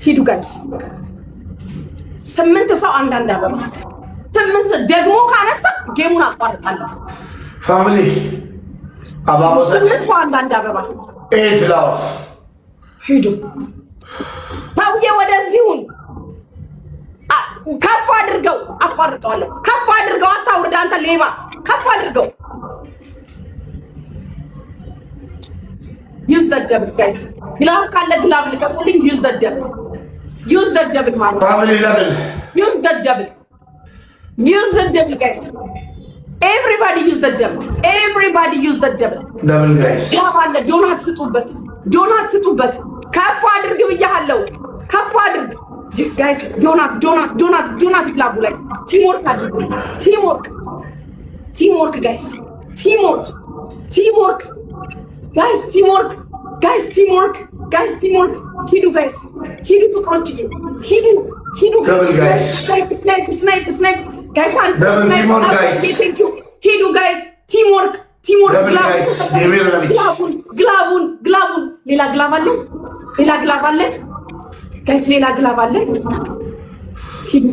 ሂዱ ጋይስ 8 ሰው አንዳንድ አበባ 8 ደግሞ ካነሳ ጌሙን አቋርጣለሁ ፋሚሊ አባባ 8 አንዳንድ አበባ ፍላው ሂዱ ታውዬ ወደዚሁን ከፍ አድርገው አቋርጠዋለሁ ከፍ አድርገው አታውርድ አንተ ሌባ ከፍ አድርገው use the double guys ግላብ ካለ ግላብ ልቀቁልኝ use the double ማለት ፋሚሊ ለምን use the double guys everybody use the double ለምን guys ግላብ አለ ዶናት ስጡበት ከፍ አድርግ ብያለሁ ከፍ አድርግ guys ዶናት ግላቡ ላይ ቲምወርክ አድርጉ ቲምወርክ guys ቲምወርክ guys teamwork ሂዱ guys ሂዱ ፍቅሮች ሂዱ guys snipe guys ሂዱ guys teamwork ግላቡን ሌላ ግላብ አለ guys ሌላ ግላብ አለ ሂዱ